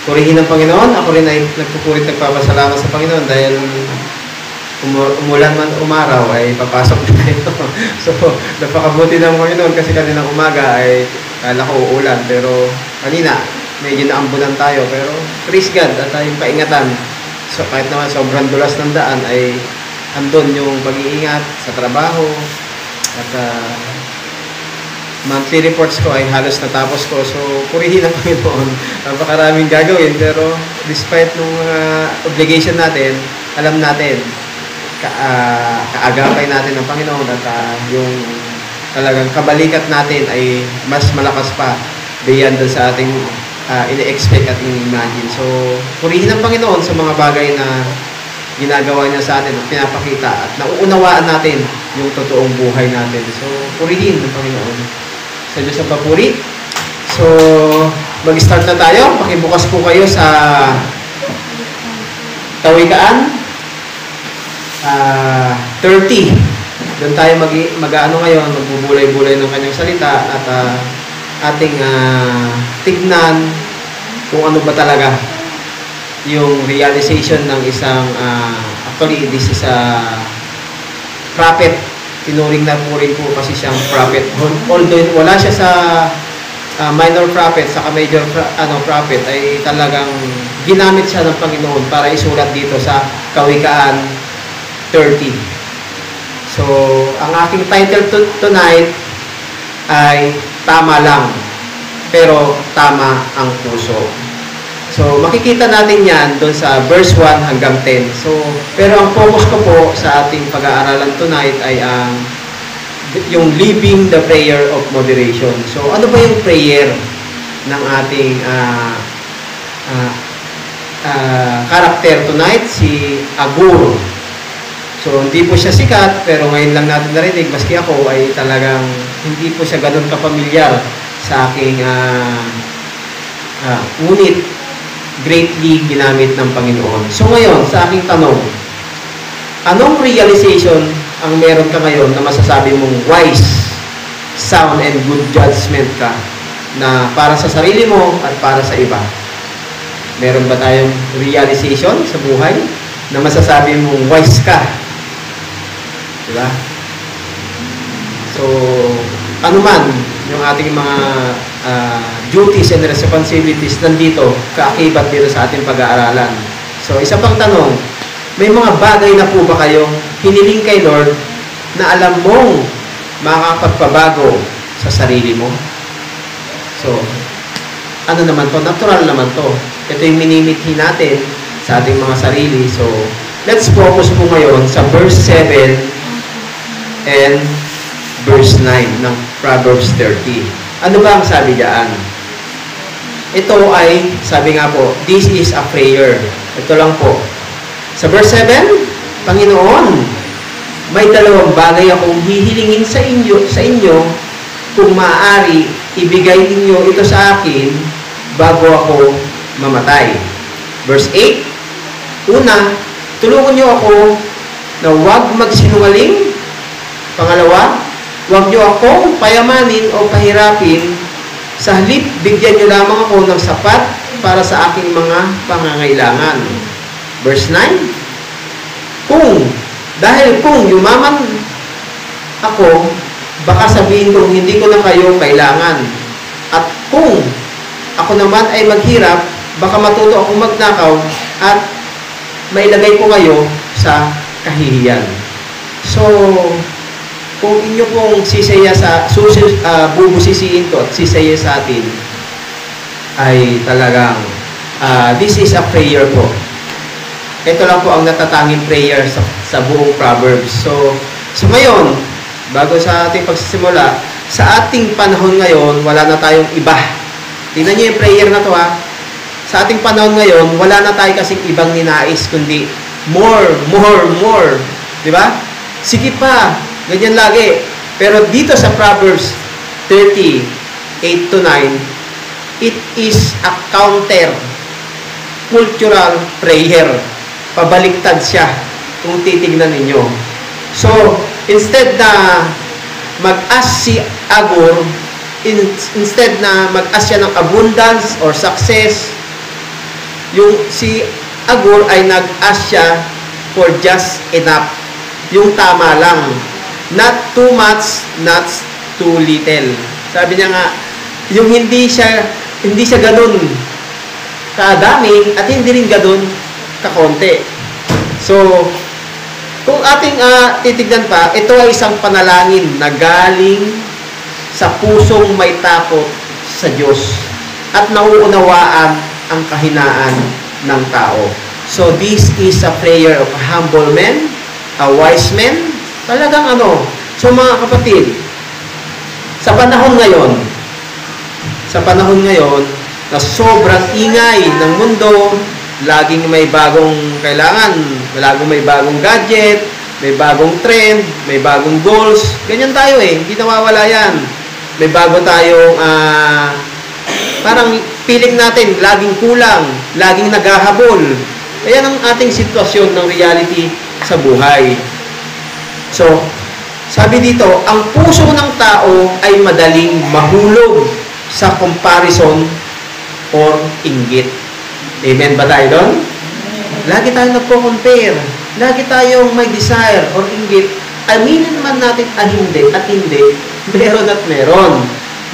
purihin ng Panginoon. Ako rin ay nagpupurit nagpapasalamat sa Panginoon dahil umulan man umaraw ay papasok na tayo. So, napakabuti ng Panginoon kasi kaninang umaga ay kala ko uulan. Pero kanina, medyo naambunan tayo. Pero praise God at tayong paingatan. So, kahit naman sobrang dulas ng daan ay andun yung pag-iingat sa trabaho. At monthly reports ko ay halos natapos ko. So, purihin ang Panginoon. Napakaraming gagawin. Pero despite nung obligation natin, alam natin, kaagapay natin ng Panginoon at yung talagang kabalikat natin ay mas malakas pa beyond sa ating ine-expect at ini-imagine. So, purihin ang Panginoon sa mga bagay na ginagawa niya sa atin at pinapakita at nauunawaan natin yung totoong buhay natin. So, purihin ang Panginoon. Sa Diyos ang papuri. So, mag-start na tayo. Pakibukas po kayo sa Kawikaan 30. Doon tayo mag-ano ngayon, magbubulay-bulay ng kanyang salita at ating tignan kung ano ba talaga yung realization ng isang actually this is a prophet. Tinuring na po rin po kasi siyang prophet. Although wala siya sa minor prophet, saka major prophet, ay talagang ginamit siya ng Panginoon para isulat dito sa Kawikaan 30. So, ang aking title tonight ay Tama Lang, pero Tama ang Puso. So, makikita natin yan doon sa verse 1 hanggang 10. So, pero ang focus ko po sa ating pag-aaralan tonight ay yung living the prayer of moderation. So, ano ba yung prayer ng ating karakter tonight? Si Agur. So, hindi po siya sikat, pero ngayon lang natin narinig, maski ako ay talagang hindi po siya ganun kapamilyar sa aking ngunit greatly ginamit ng Panginoon. So ngayon, sa aking tanong, anong realization ang meron ka ngayon na masasabi mong wise, sound, and good judgment ka na para sa sarili mo at para sa iba? Meron ba tayong realization sa buhay na masasabi mong wise ka? Diba? So, ano man yung ating mga duties and responsibilities nandito, kaakibat dito sa ating pag-aaralan. So, isa pang tanong, may mga bagay na po ba kayong hiniling kay Lord na alam mong makakapagpabago sa sarili mo? So, ano naman to? Natural naman to. Ito yung minimithi natin sa ating mga sarili. So, let's focus po ngayon sa verse 7 and verse 9 ng Proverbs 30. Ano ba ang sabi diyan? Ito ay, sabi nga po, this is a prayer. Ito lang po. Sa verse 7, Panginoon, may dalawang bagay akong hihilingin sa inyo kung maaari, ibigay ninyo ito sa akin bago ako mamatay. Verse 8, una, tulungan niyo ako na huwag magsinungaling. Pangalawa, huwag niyo akong payamanin o pahirapin. Sa halip, bigyan niyo lamang ako ng sapat para sa aking mga pangangailangan. Verse 9, dahil kung yumaman ako, baka sabihin kong hindi ko na kayo kailangan. At kung ako naman ay maghirap, baka matuto akong magnakaw at mailagay ko kayo sa kahihiyan. So, kung inyo pong sisaya bubusisiin ko at sisaya sa atin, ay talagang, this is a prayer po. Ito lang po ang natatanging prayer sa buong Proverbs. So ngayon, bago sa ating pagsisimula, sa ating panahon ngayon, wala na tayong iba. Tingnan niyo yung prayer na to ha. Sa ating panahon ngayon, wala na tayo kasing ibang ninais, kundi more. Diba? Sige pa, ganyan lagi. Pero dito sa Proverbs 30, 8 to 9, it is a counter cultural prayer. Pabaliktad siya kung titignan ninyo. So, instead na mag-ask si Agur, instead na mag-ask siya ng abundance or success, Yung si Agur ay nag-ask siya for just enough. Yung tama lang. Not too much, not too little. Sabi niya nga, yung hindi siya ganun kadami at hindi rin ganun kakonti. So, kung ating titignan pa, ito ay isang panalangin na galing sa pusong may takot sa Diyos at nauunawaan ang kahinaan ng tao. So, this is a prayer of a humble man, a wise man. Talagang So, mga kapatid, sa panahon ngayon, na sobrang ingay ng mundo, laging may bagong kailangan, laging may bagong gadget, may bagong trend, may bagong goals. Ganyan tayo hindi nawawala yan. May bago tayong parang feeling natin, laging kulang, laging naghahabol. Ayan ang ating sitwasyon ng reality sa buhay. So, sabi dito, ang puso ng tao ay madaling mahulog sa comparison or inggit. Amen ba tayo doon? Lagi tayong nagpo-compare. Lagi tayong may desire or inggit. Aminin man natin at hindi, meron at meron.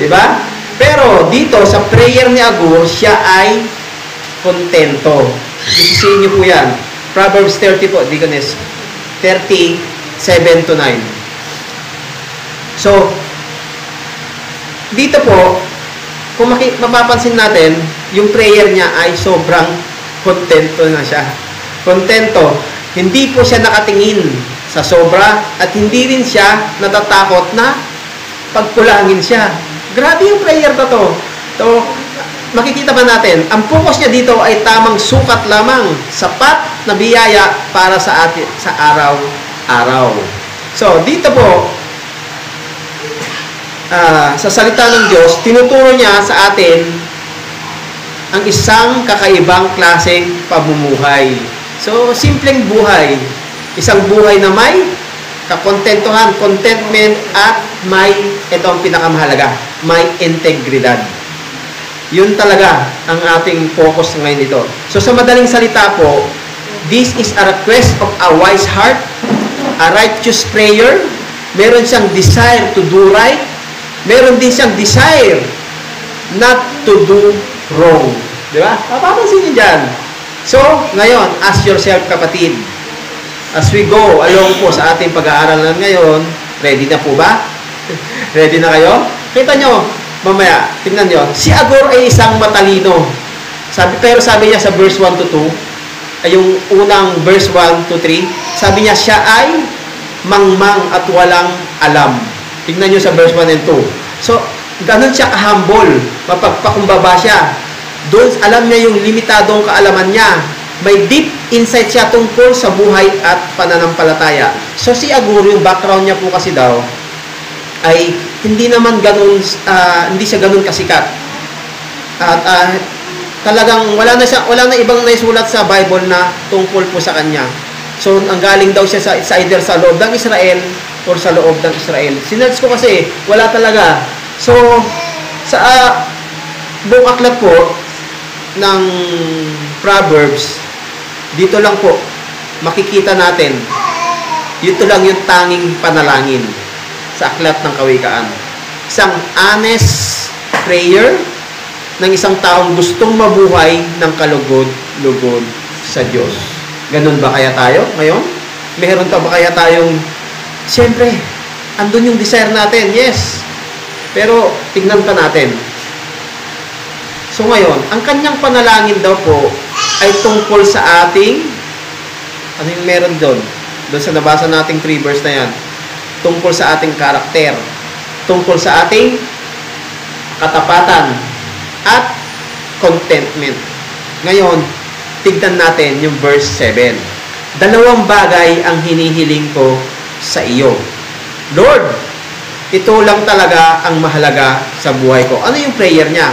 Diba? Pero dito, sa prayer ni Agur, siya ay kontento. Isisihin niyo po yan. Proverbs 30 po, Deaconess. 37 to 9. So, dito po, kung mapapansin natin, yung prayer niya ay sobrang kontento na siya. Kontento. Hindi po siya nakatingin sa sobra at hindi rin siya natatakot na pagkulangin siya. Grabe yung prayer na to. So, makikita ba natin, ang focus niya dito ay tamang sukat lamang, sapat na biyaya para sa atin sa araw-araw. So, dito po, sa salita ng Diyos, tinuturo niya sa atin ang isang kakaibang klaseng pamumuhay. So, simpleng buhay. Isang buhay na may kakontentuhan, contentment, at ito ang pinakamahalaga, may integridad. Yun talaga ang ating focus ngayon dito. So, sa madaling salita po, this is a request of a wise heart, a righteous prayer. Meron siyang desire to do right. Meron din siyang desire not to do wrong. Di ba? Mapapansin niyo dyan. So, ngayon, ask yourself, kapatid, as we go along po sa ating pag-aaralan ngayon, ready na po ba? Ready na kayo? Kita nyo, mamaya, tingnan nyo, si Agur ay isang matalino. Pero sabi niya sa verse 1 to 2, ay yung unang verse 1 to 3, sabi niya, siya ay mangmang at walang alam. Tingnan nyo sa verse 1 and 2. So, ganun siya ka-humble. Mapagpakumbaba siya. Doon, alam niya yung limitadong kaalaman niya. May deep insight siya tungkol sa buhay at pananampalataya. So, si Agur, yung background niya po kasi daw, ay hindi naman ganun, hindi siya ganun kasikat. At talagang wala na ibang naisulat sa Bible na tungkol po sa kanya. So, ang galing daw siya sa either sa loob ng Israel or sa loob ng Israel. Sinerge ko kasi, wala talaga. So, sa buong aklat po ng Proverbs, dito lang po, makikita natin, ito lang yung tanging panalangin sa aklat ng Kawikaan. Isang honest prayer ng isang taong gustong mabuhay ng kalugod-lugod sa Diyos. Ganun ba kaya tayo ngayon? Meron ba kaya tayong, siyempre, andun yung desire natin, yes. Pero, tignan pa natin. So ngayon, ang kanyang panalangin daw po ay tungkol sa ating, ano yung meron doon? Doon sa nabasa nating 3 verse na yan. Tungkol sa ating karakter. Tungkol sa ating katapatan at contentment. Ngayon, tignan natin yung verse 7. Dalawang bagay ang hinihiling ko sa iyo. Lord, ito lang talaga ang mahalaga sa buhay ko. Ano yung prayer niya?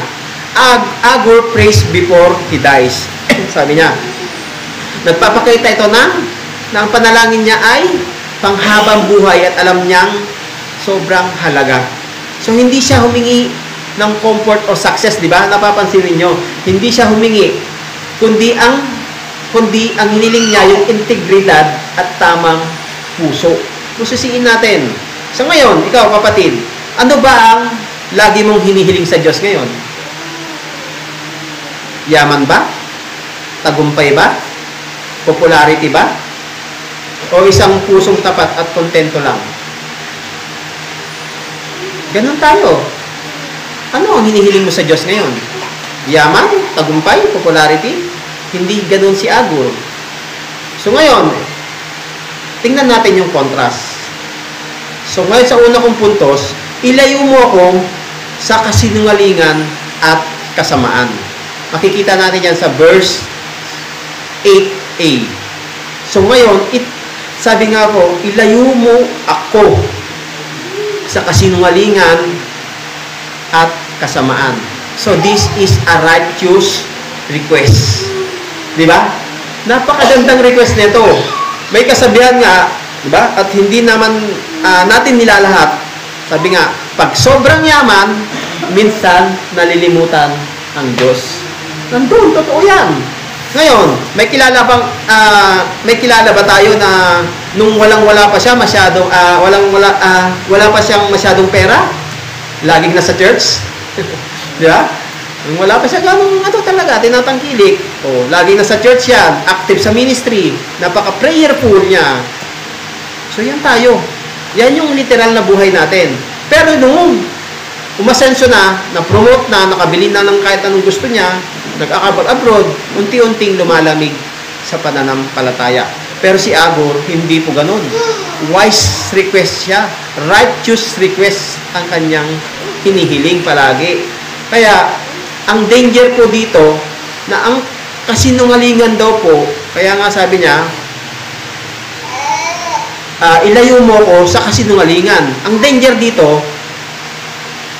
Agur prays before he dies. Sabi niya, nagpapakita ito ng panalangin niya ay panghabang buhay at alam niyang sobrang halaga. So, hindi siya humingi ng comfort o success, di ba? Napapansin niyo, hindi siya humingi kundi ang hiniling niya yung integridad at tamang puso. Pusisiin natin. So ngayon, ikaw kapatid, ano ba ang lagi mong hinihiling sa Diyos ngayon? Yaman ba? Tagumpay ba? Popularity ba? O isang pusong tapat at kontento lang? Ganun tayo. Ano ang hinihiling mo sa Diyos ngayon? Yaman? Tagumpay? Popularity? Hindi ganun si Agur. So ngayon, tingnan natin yung contrast. So ngayon sa una kong puntos, ilayo mo ako sa kasinungalingan at kasamaan. Makikita natin yan sa verse 8a. So ngayon, sabi nga po, ilayo mo ako sa kasinungalingan at kasamaan. So this is a righteous request. Di ba? Napakagandang request nito. May kasabihan nga, di ba? At hindi naman natin nilalahat. Sabi nga, pag sobrang yaman, minsan nalilimutan ang Diyos. Nandun, totoo yan. Ngayon, may kilala ba tayo na nung walang-wala pa siya masyadong wala pa siyang masyadong pera, laging nasa church? Di ba? Nung wala pa siya ganung talaga tinatangkilik. Laging nasa church yan, active sa ministry, napaka-prayerful niya. So yan tayo. Yan yung literal na buhay natin. Pero nung umasenso na-promote na, nakabili na ng kahit anong gusto niya, nag-abroad, unti-unting lumalamig sa pananampalataya. Pero si Agur, hindi po ganun. Wise request siya. Righteous request ang kanyang hinihiling palagi. Kaya, ang danger po dito, na ang kasinungalingan daw po, kaya nga sabi niya, ilayo mo ko sa kasinungalingan. Ang danger dito,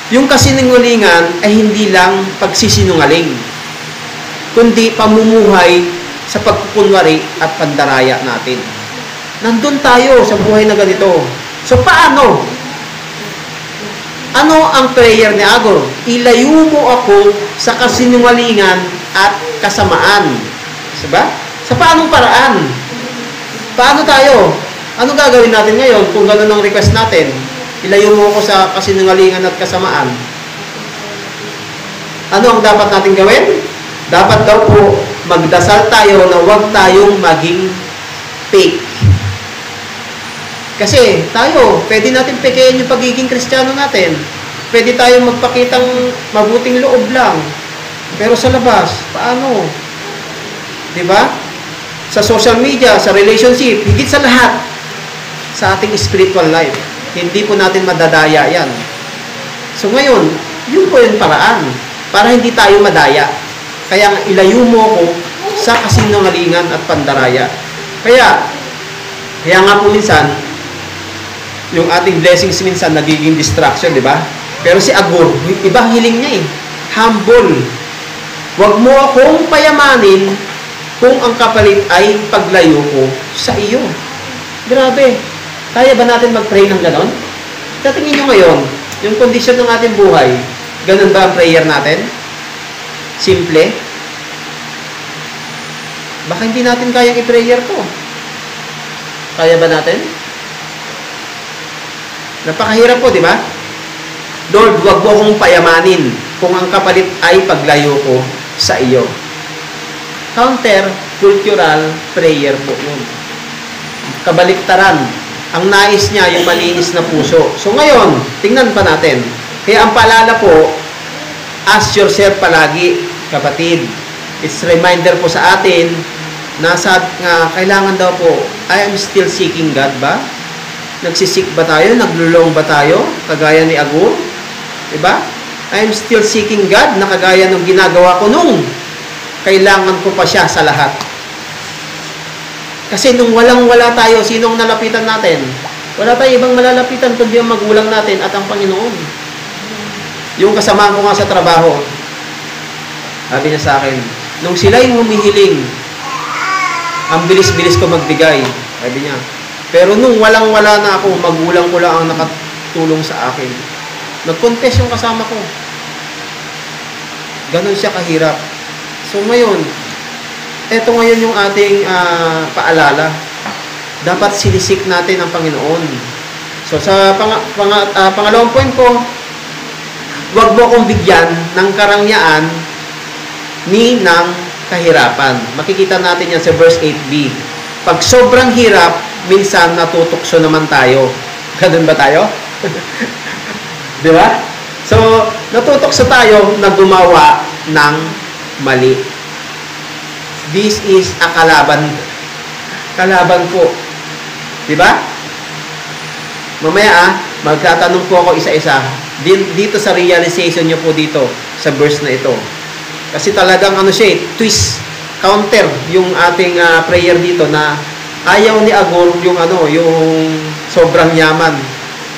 yung kasinungalingan ay hindi lang pagsisinungaling, kundi pamumuhay sa pagkukunwari at pandaraya natin. Nandun tayo sa buhay na ganito. So, paano? Ano ang prayer ni Agur? Ilayo mo ako sa kasinungalingan at kasamaan. Diba? Sa paanong paraan? Paano tayo? Ano gagawin natin ngayon kung gano'n ang request natin? Ilayo mo ako sa kasinungalingan at kasamaan. Ano ang dapat natin gawin? Dapat daw po magdasal tayo na huwag tayong maging fake. Kasi tayo, pwede natin pekein yung pagiging Kristiyano natin. Pwede tayong magpakitang mabuting loob lang. Pero sa labas, paano? Diba? Sa social media, sa relationship, higit sa lahat, sa ating spiritual life. Hindi po natin madadaya yan. So ngayon, yun po yung paraan para hindi tayo madaya. Kaya ilayo mo ako sa kasinungalingan at pandaraya. Kaya nga po minsan, yung ating blessings minsan nagiging distraction, di ba? Pero si Agur, ibang hiling niya eh. Humble. Huwag mo akong payamanin kung ang kapalit ay paglayo ko sa iyo. Grabe. Kaya ba natin mag-pray ng ganon? Tatingin nyo ngayon, yung kondisyon ng ating buhay, ganon ba ang prayer natin? Simple? Baka hindi natin kayang i-prayer to. Kaya ba natin? Napakahirap po, di ba? Lord, huwag mo akong payamanin kung ang kapalit ay paglayo ko sa iyo. Counter-cultural prayer po yun. Kabaliktaran. Ang nais niya, yung malinis na puso. So ngayon, tingnan pa natin. Kaya ang paalala po, ask yourself palagi, kapatid. It's reminder po sa atin na kailangan daw po, I am still seeking God ba? Nagsisik ba tayo? Naglulong ba tayo? Kagaya ni Agur? Diba? I am still seeking God na kagaya ng ginagawa ko nung kailangan ko pa siya sa lahat. Kasi nung walang-wala tayo, sinong nalapitan natin? Wala tayong ibang malalapitan kundi ang magulang natin at ang Panginoon. Yung kasama ko nga sa trabaho, sabi niya sa akin, nung sila'y humihiling, ang bilis-bilis ko magbigay. Sabi niya, pero nung walang-wala na ako, magulang ko lang ang nakatulong sa akin. Nag-confess yung kasama ko. Ganon siya kahirap. So ngayon, ito ngayon yung ating paalala. Dapat sinisik natin ang Panginoon. So, sa pangalawang point ko, huwag mo akong bigyan ng karangyaan ni ng kahirapan. Makikita natin yan sa verse 8b. Pag sobrang hirap, minsan natutukso naman tayo. Ganun ba tayo? Di ba? So, natutukso tayo na gumawa ng mali. This is a kalaban. Kalaban po. Di ba? Mamaya magtatanong po ako isa-isa. Dito sa realization nyo po dito, sa verse na ito. Kasi talagang twist, counter yung ating prayer dito na ayaw ni Agur yung sobrang yaman.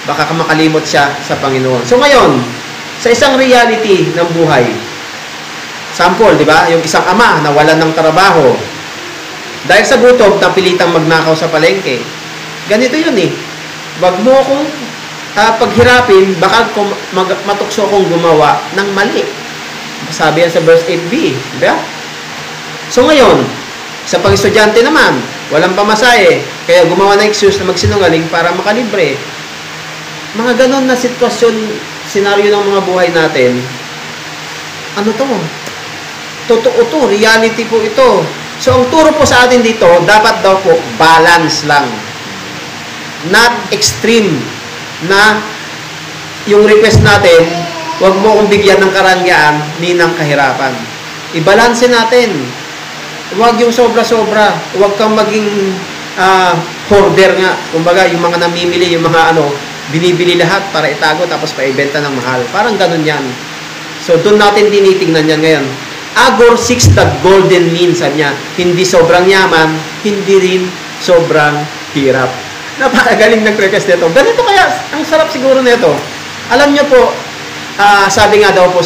Baka makalimot siya sa Panginoon. So ngayon, sa isang reality ng buhay, sample, di ba? Yung isang ama na wala ng trabaho, dahil sa gutom, napilitang magnakaw sa palengke. Ganito yun eh. Wag mo akong paghirapin, baka matukso akong gumawa ng mali. Sabi yan sa verse 8b. Diba? So ngayon, sa pang-estudyante naman, walang pamasahe, kaya gumawa ng excuse na magsinungaling para makalibre. Mga ganon na sitwasyon, senaryo ng mga buhay natin, totoo to, reality po ito. So, ang turo po sa atin dito, dapat daw po balance lang. Not extreme na yung request natin, huwag mo kong bigyan ng karangyaan ni ng kahirapan. I-balance natin. Huwag yung sobra-sobra. Huwag kang maging hoarder nga. Kumbaga, yung mga namimili, yung mga binibili lahat para itago tapos paibenta ng mahal. Parang ganun yan. So, doon natin tinitingnan yan ngayon. Agur seeks the golden mean, sabi niya. Hindi sobrang yaman, hindi rin sobrang hirap. Napakagaling ng request nito. Ganito kaya, ang sarap siguro nito. Alam niyo po, sabi nga daw po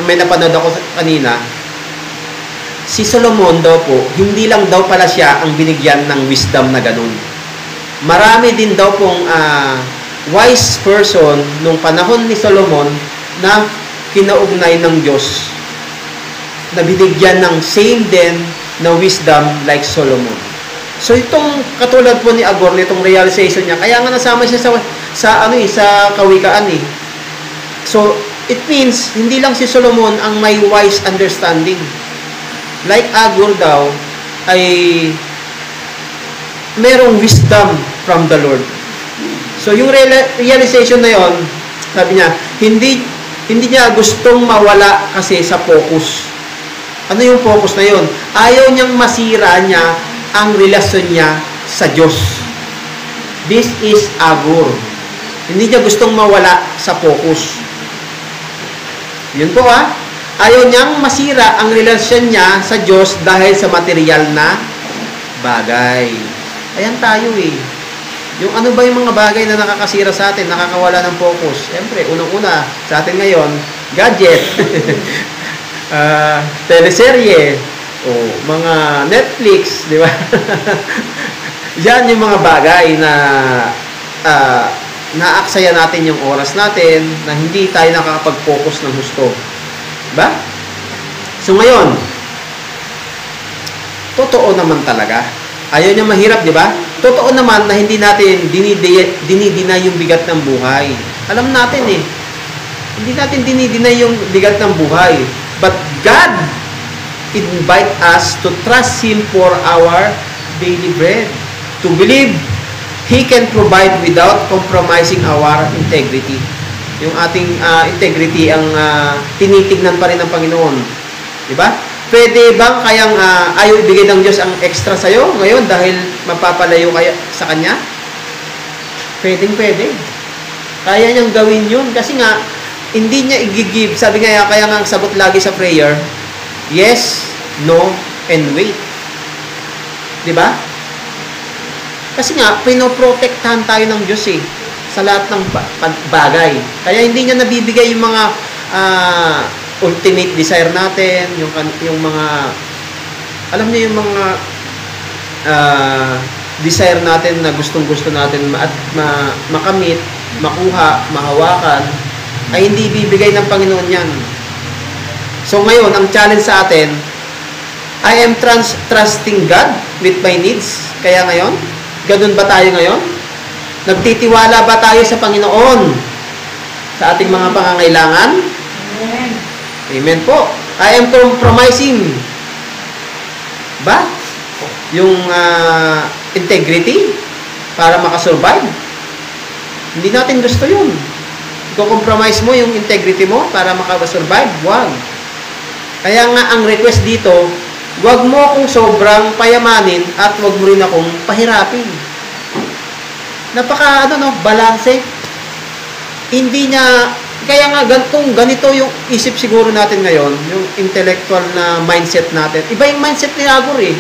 may napanood ako kanina, si Solomon daw po, hindi lang daw pala siya ang binigyan ng wisdom na ganun. Marami din daw pong wise person nung panahon ni Solomon na kinaugnay ng Diyos na binigyan ng same din na wisdom like Solomon. So itong katulad po ni Agur, nitong realization niya, kaya nga nasama siya sa kawikaan eh. So it means hindi lang si Solomon ang may wise understanding. Like Agur daw ay merong wisdom from the Lord. So yung realization na yon, sabi niya, hindi niya gustong mawala kasi sa focus. Ano yung focus na yon? Ayaw niyang masira niya ang relasyon niya sa Diyos. This is Agur. Hindi niya gustong mawala sa focus. Yun po Ayaw niyang masira ang relasyon niya sa Diyos dahil sa material na bagay. Ayan tayo eh. Yung ano ba yung mga bagay na nakakasira sa atin, nakakawala ng focus? Siyempre, unang-una, sa atin ngayon, gadget, teleserye, mga Netflix, di ba? Yan yung mga bagay na naaksaya natin yung oras natin, na hindi tayo nakakapag-focus ng gusto. Diba? So ngayon, totoo naman talaga. Ayaw niya mahirap, di ba? Totoo naman na hindi natin dinidina yung bigat ng buhay. Alam natin eh. Hindi natin dinidina yung bigat ng buhay. But God invite us to trust Him for our daily bread. To believe He can provide without compromising our integrity. Yung ating integrity ang tinitignan pa rin ng Panginoon. Diba? Pwede bang kayang ayaw ibigay ng Diyos ang extra sa'yo ngayon dahil mapapalayo kaya sa Kanya? Pwede. Kaya niyang gawin yun kasi nga, hindi niya i-give. Sabi nga, kaya nga ang sagot lagi sa prayer, yes, no, and wait. Diba? Kasi nga, pinoprotektahan tayo ng Diyos eh, sa lahat ng bagay. Kaya hindi niya nabibigay yung mga ultimate desire natin, yung mga, alam niyo yung mga desire natin na gustong-gusto natin makamit, makuha, mahawakan, ay hindi bibigay ng Panginoon yan. So ngayon, ang challenge sa atin, I am trusting God with my needs. Kaya ngayon, ganun ba tayo ngayon? Nagtitiwala ba tayo sa Panginoon sa ating mga pangangailangan? Amen. Amen po. I am compromising ba yung integrity para makasurvive? Hindi natin gusto yun. Iko-compromise mo yung integrity mo para makasurvive? Wag. Kaya nga ang request dito, wag mo akong sobrang payamanin at wag mo rin akong pahirapin. Napaka balanse. Hindi niya, kaya nga kung ganito yung isip siguro natin ngayon, yung intellectual na mindset natin, iba yung mindset ni Agor eh.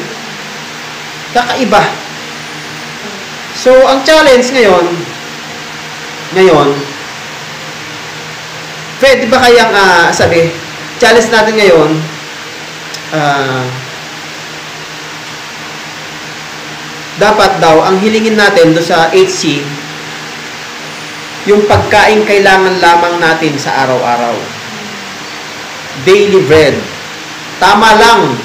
Kakaiba. So, ang challenge ngayon, pwede ba kayang, challenge natin ngayon, dapat daw, ang hilingin natin do sa HC, yung pagkain kailangan lamang natin sa araw-araw. Daily bread. Tama lang.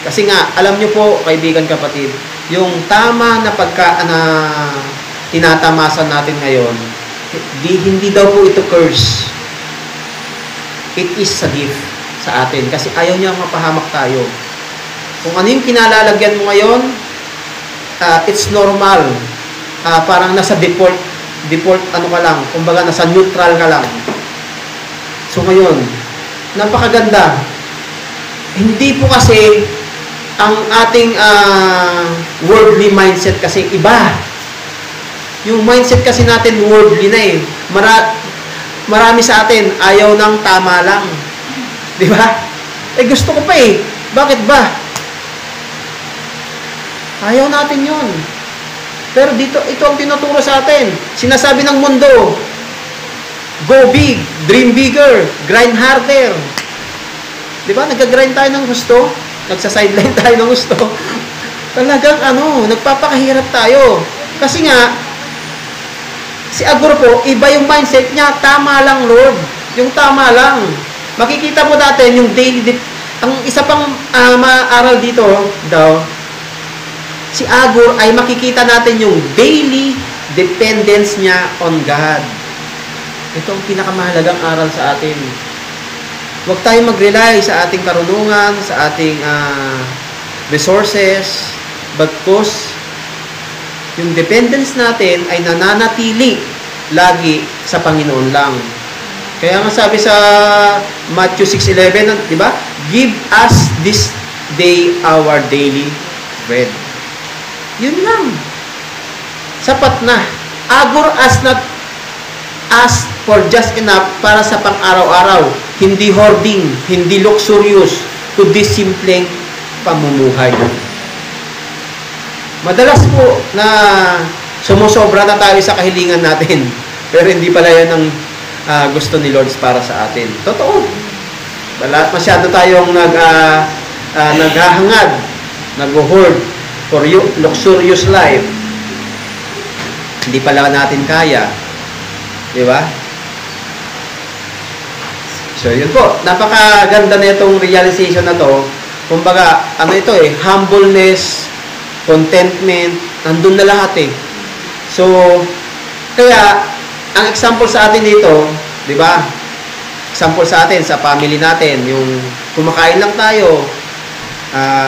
Kasi nga, alam nyo po, kaibigan kapatid, yung tama na tinatamasan natin ngayon, hindi daw po ito curse. It is a gift sa atin. Kasi ayaw niya mapahamak tayo. Kung ano yung kinalalagyan mo ngayon, it's normal. Parang nasa default ka lang. Kumbaga, nasa neutral ka lang. So, ngayon, napakaganda. Hindi po kasi ang ating worldly mindset kasi iba. Yung mindset kasi natin worldly na eh. Marami sa atin ayaw ng tama lang. Di ba? Gusto ko pa eh. Bakit ba? Ayaw natin yun. Pero dito, ito ang tinuturo sa atin. Sinasabi ng mundo, go big, dream bigger, grind harder. Di ba? Nag-grind tayo ng gusto. Nagsa-sideline tayo ng gusto. Talagang nagpapakahirap tayo. Kasi nga, si Agor po, iba yung mindset niya, tama lang, Lord. Yung tama lang. Makikita mo natin yung daily, ang isa pang maaral dito daw, si Agor ay makikita natin yung daily dependence niya on God. Ito ang pinakamahalagang aral sa atin. Huwag tayong mag-rely sa ating karunungan, sa ating resources, bagkus yung dependence natin ay nananatili lagi sa Panginoon lang. Kaya nga sabi sa Matthew 6:11, di ba? Give us this day our daily bread. Yun lang. Sapat na. Agor has not asked for just enough para sa pang-araw-araw. Hindi hoarding, hindi luxurious, kundi simpleng pamumuhay. Madalas po na sumusobra na tayo sa kahilingan natin. Pero hindi pala yan ang gusto ni Lord para sa atin. Totoo. Masyado tayong naghahangad, nag-hoard for luxurious life. Hindi pala natin kaya. Di ba? So, yun po. Napakaganda na itong realization na to. Kumbaga, humbleness, contentment, nandun na lahat eh. So, kaya, ang example sa atin dito, di ba? Example sa atin, sa family natin, yung kumakain lang tayo,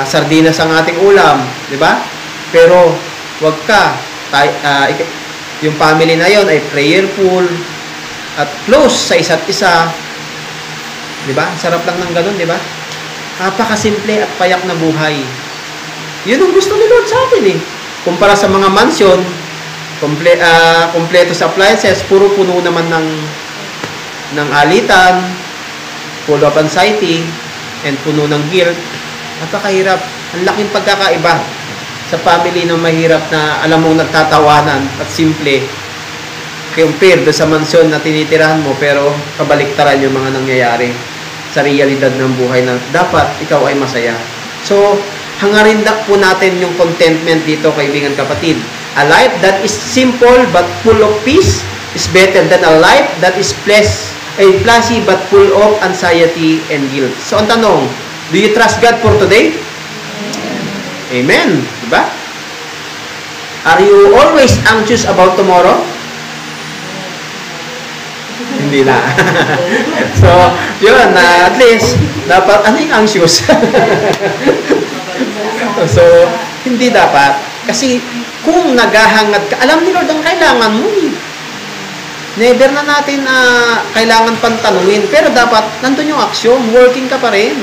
sardinas ang ating ulam, di ba? Pero, wag ka, yung family na yon ay prayerful, at close sa isa't isa, di ba? Sarap lang ng ganun, di ba? Napakasimple at payak na buhay. Yun ang gusto ni Lord sa atin eh. Kumpara sa mga mansion, kompleto sa appliances, puro puno naman ng alitan, full of anxiety, and puno ng guilt. Napakahirap. Ang laking pagkakaiba sa family na mahirap na alam mong nagtatawanan at simple compared sa mansyon na tinitirahan mo pero kabaliktaran yung mga nangyayari sa realidad ng buhay na dapat ikaw ay masaya. So, hangarin po natin yung contentment dito, kaibigan kapatid. A life that is simple but full of peace is better than a life that is flashy but full of anxiety and guilt. So, ang tanong, do you trust God for today? Amen. Diba? Are you always anxious about tomorrow? Hindi na. So, yun, at least, dapat, ano yung anxious? So, hindi dapat. Kasi, kung naghahangad ka, alam ni Lord ang kailangan mo eh. Never na natin kailangan pang tanungin. Pero dapat, nandun yung aksyon, working ka pa rin.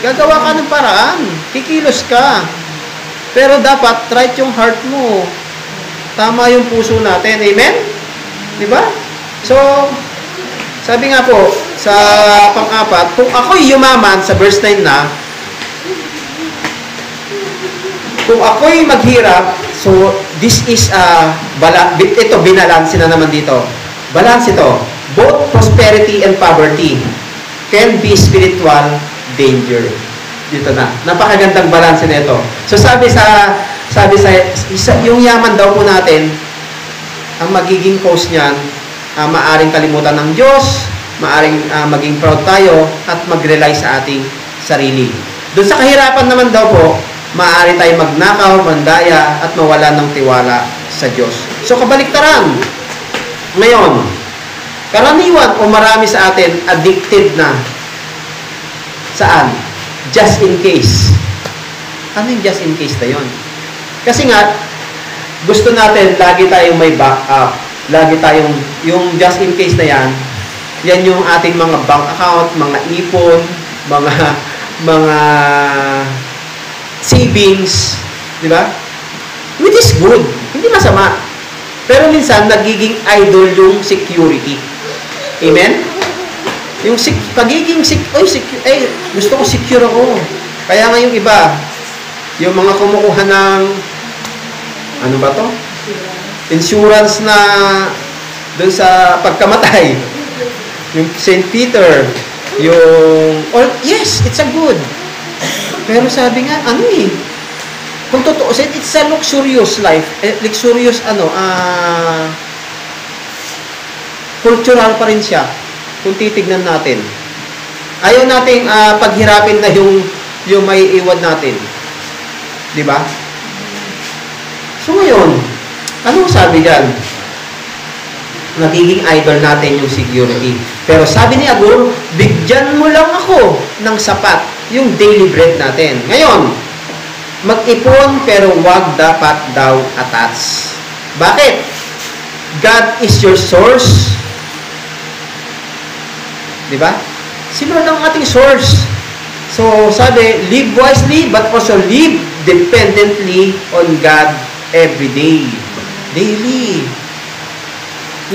Gagawa ka ng paraan. Kikilos ka. Pero dapat, right yung heart mo. Tama yung puso natin. Amen? Diba? So, sabi nga po, sa pang-apat, kung ako'y yumaman, sa verse 9 na, kung ako'y maghirap, so, this is, ito, binalansin na naman dito. Balance ito. Both prosperity and poverty can be spiritual danger. Dito na. Napakagandang balance na ito. So, sabi sa yung yaman daw po natin, ang magiging cause niyan, maaring kalimutan ng Diyos, maaring maging proud tayo, at mag-rely sa ating sarili. Doon sa kahirapan naman daw po, maaari tayo magnakaw, mandaya, at mawala ng tiwala sa Diyos. So, kabaliktaran. Ngayon, karaniwan o marami sa atin addicted na. Saan? Just in case. Ano yung just in case na yun? Kasi nga, gusto natin lagi tayong may backup. Lagi tayong, yung just in case na yan yung ating mga bank account, mga ipon, mga savings, di ba? Which is good. Hindi masama. Pero minsan, nagiging idol yung security. Amen? Yung pagiging gusto ko secure ako. Kaya nga yung iba, yung mga kumukuha ng, ano ba to? Insurance na dun sa pagkamatay. Yung St. Peter, yes, it's a good. Pero sabi nga, kung totoo, it's a luxurious life. Luxurious, cultural pa rin siya. Kung titignan natin. Ayaw nating paghirapin na yung may iwan natin. Di ba? So ngayon, anong sabi dyan? Nagiging idol natin yung security. Pero sabi ni Agur, bigyan mo lang ako ng sapat yung daily bread natin. Ngayon, mag-ipon pero wag dapat daw attach. Bakit? God is your source. Diba? Si Lord ang ating source. So, sabi, live wisely but also live dependently on God every day. Daily.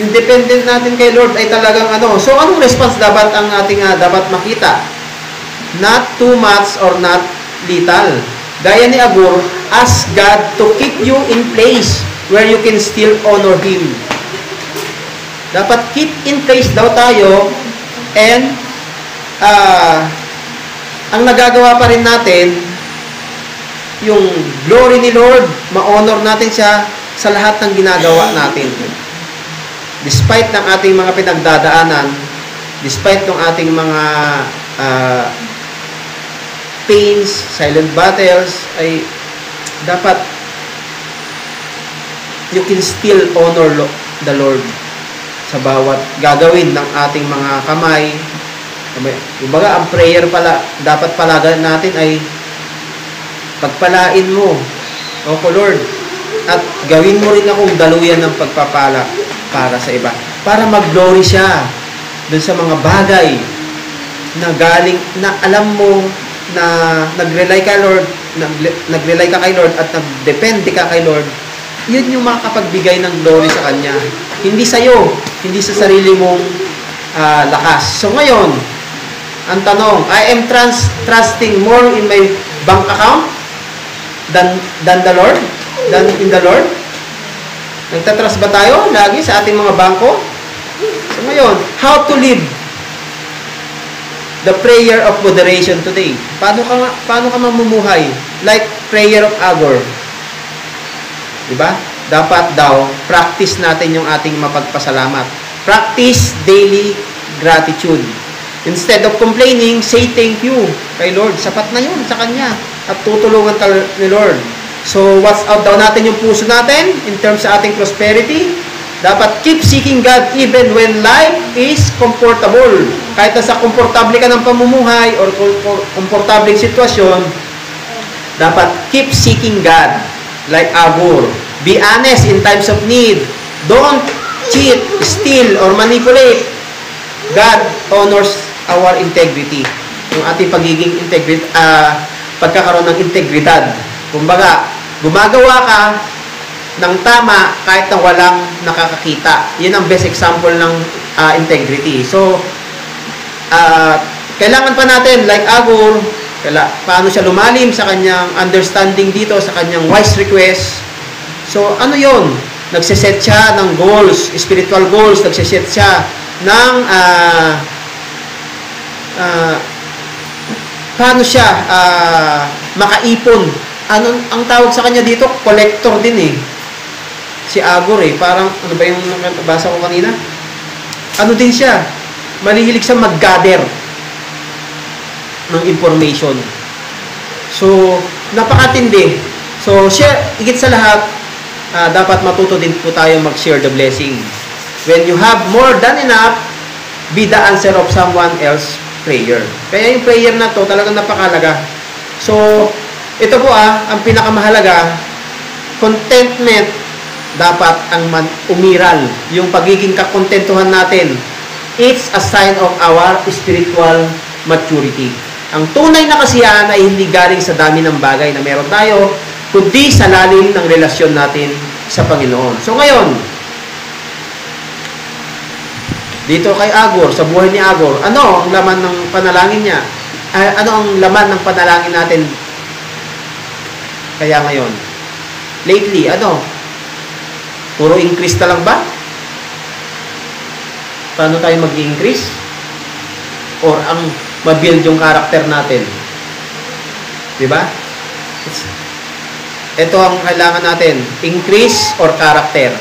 Yung dependent natin kay Lord ay talagang So, anong response dapat ang ating dapat makita? Not too much or not little. Gaya ni Agur, ask God to keep you in place where you can still honor Him. Dapat keep in place daw tayo and ang nagagawa pa rin natin yung glory ni Lord, ma-honor natin siya sa lahat ng ginagawa natin. Despite ng ating mga pinagdadaanan, despite ng ating mga pains, silent battles, ay dapat you can still honor the Lord sa bawat gagawin ng ating mga kamay. Kumbaga, ang prayer dapat palagan natin ay pagpalain mo, O Lord, at gawin mo rin akong daluyan ng pagpapala para sa iba. Para mag-glory siya dun sa mga bagay na galing, na alam mo na nag-rely ka Lord, nag-rely ka kay Lord at nag-depende ka kay Lord, yun yung makapagbigay ng glory sa Kanya. Hindi sa'yo, hindi sa sarili mong lakas. So ngayon, ang tanong, I am trusting more in my bank account than the Lord? Than in the Lord? Nagtatrust ba tayo lagi sa ating mga bangko? So ngayon, how to live the prayer of moderation today? Paano ka mamumuhay? Like prayer of Agur. Diba? Dapat daw, practice natin yung ating mapagpasalamat. Practice daily gratitude. Instead of complaining, say thank you kay Lord. Sapat na yun sa Kanya. at tutulungan ka ni Lord. So, what's out daw natin yung puso natin in terms sa ating prosperity? Dapat keep seeking God even when life is comfortable. Kahit nasa komportable ka ng pamumuhay or komportableng sitwasyon, dapat keep seeking God like Agur. Be honest in times of need. Don't cheat, steal, or manipulate. God honors our integrity. Yung ating pagiging pagkakaroon ng integridad. Kumbaga, gumagawa ka ng tama kahit na walang nakakakita. Yun ang best example ng integrity. So, kailangan pa natin, like Agur, paano siya lumalim sa kanyang understanding dito, sa kanyang wise request. So, ano yun? Nagsiset siya ng goals, spiritual goals, nagsiset siya ng paano siya makaipon. Ang tawag sa kanya dito, collector din eh. Si Agur eh, parang, ano ba yung nabasa ko kanina? Ano din siya? Malihilig siya mag-gather ng information. So, napakatindi. So, higit sa lahat, dapat matuto din po tayo mag-share the blessing. When you have more than enough, be the answer of someone else's prayer. Kaya yung prayer na to, talagang napakalaga. So, ito po ang pinakamahalaga, contentment, dapat ang umiral. Yung pagiging kakontentuhan natin, it's a sign of our spiritual maturity. Ang tunay na kasiyahan ay hindi galing sa dami ng bagay na meron tayo, kundi sa lalim ng relasyon natin sa Panginoon. So ngayon, dito kay Agur, sa buhay ni Agur, ano ang laman ng panalangin niya? Ano ang laman ng panalangin natin kaya ngayon? Lately, ano? Puro increase na lang ba? Paano tayo mag-increase? Or ang mabuild yung character natin? Diba? Ito ang kailangan natin. Increase or character?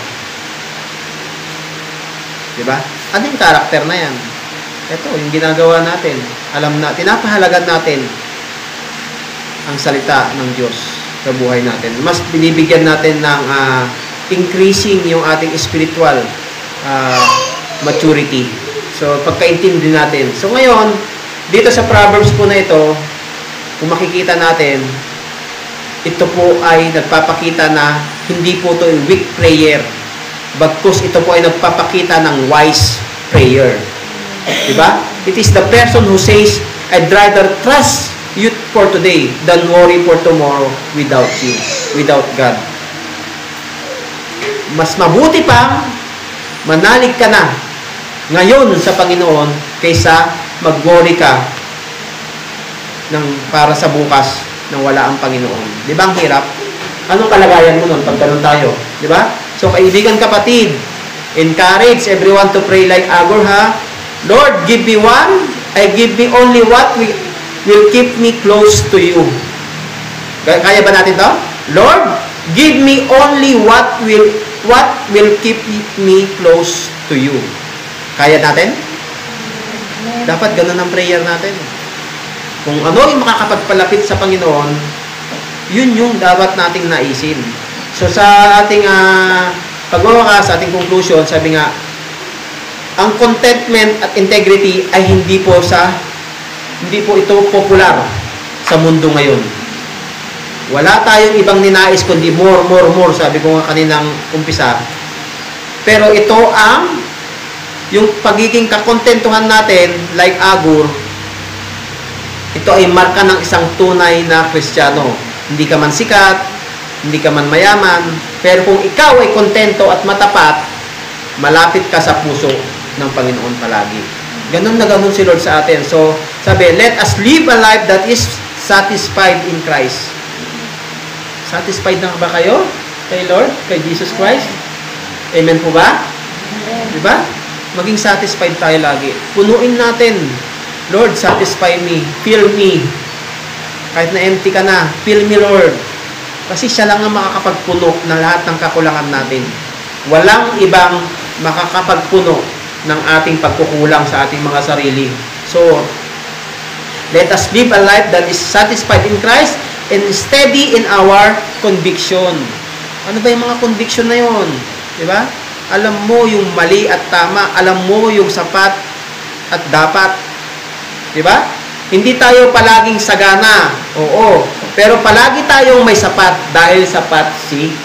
Diba? Ano yung character na yan? Ito, yung ginagawa natin. Alam na, pinapahalagan natin ang salita ng Diyos sa buhay natin. Mas binibigyan natin ng increasing yung ating spiritual maturity. So, pagkaintindi natin. So, ngayon, dito sa Proverbs po na ito, kung makikita natin, ito po ay nagpapakita na hindi po ito weak prayer. Bagkus ito po ay nagpapakita ng wise prayer. Diba? It is the person who says, I'd rather trust you for today than worry for tomorrow without you, without God. Mas mabuti pang manalig ka na ngayon sa Panginoon kaysa mag-worry ka para sa bukas na wala ang Panginoon. Di ba ang hirap? Anong kalagayan mo nun pag ganun tayo? Di ba? So, kaibigan kapatid, encourage everyone to pray like Agur, ha? Lord, give me one. I give me only what will keep me close to you. Kaya ba natin to? Lord, give me only what will keep me close to you. Kaya natin? Dapat ganun ang prayer natin. Kung ano yung makakapagpalapit sa Panginoon, yun yung dapat nating naisin. So sa ating pagwawakas, sa ating conclusion, sabi nga, ang contentment at integrity ay hindi po ito popular sa mundo ngayon. Wala tayong ibang ninais kundi more, sabi ko nga kaninang umpisa. Pero ito yung pagiging kakontentuhan natin, like Agur, ito ay marka ng isang tunay na Kristiyano. Hindi ka man sikat, hindi ka man mayaman, pero kung ikaw ay kontento at matapat, malapit ka sa puso ng Panginoon palagi. Ganun na ganun si Lord sa atin. So, sabi, let us live a life that is satisfied in Christ. Satisfied na ba kayo kay Lord, kay Jesus Christ? Amen po ba? Diba? Maging satisfied tayo lagi. Punuin natin. Lord, satisfy me. Fill me. Kahit na empty ka na, fill me, Lord. Kasi siya lang ang makakapagpuno ng lahat ng kakulangan natin. Walang ibang makakapagpuno ng ating pagkukulang sa ating mga sarili. So, let us live a life that is satisfied in Christ and steady in our conviction. Ano ba yung mga conviction na yun? Diba? Alam mo yung mali at tama. Alam mo yung sapat at dapat. Diba? Hindi tayo palaging sagana. Oo. Pero palagi tayong may sapat dahil sapat si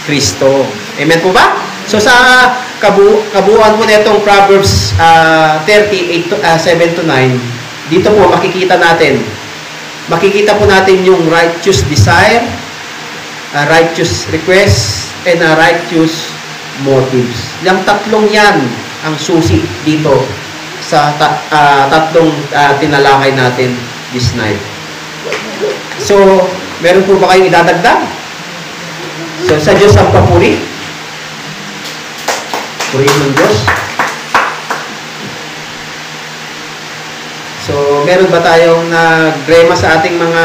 Kristo. Amen po ba? So sa kabuuan po nitong Proverbs 7 to 9, dito po makikita po natin yung righteous desire, righteous request, and righteous motives. Yung tatlong yan ang susi dito sa tatlong tinalakay natin this night. So, meron po ba kayong idadagdag? So, sa Diyos ang papuri. Purihin ng Diyos. So, meron ba tayong nagrema sa ating mga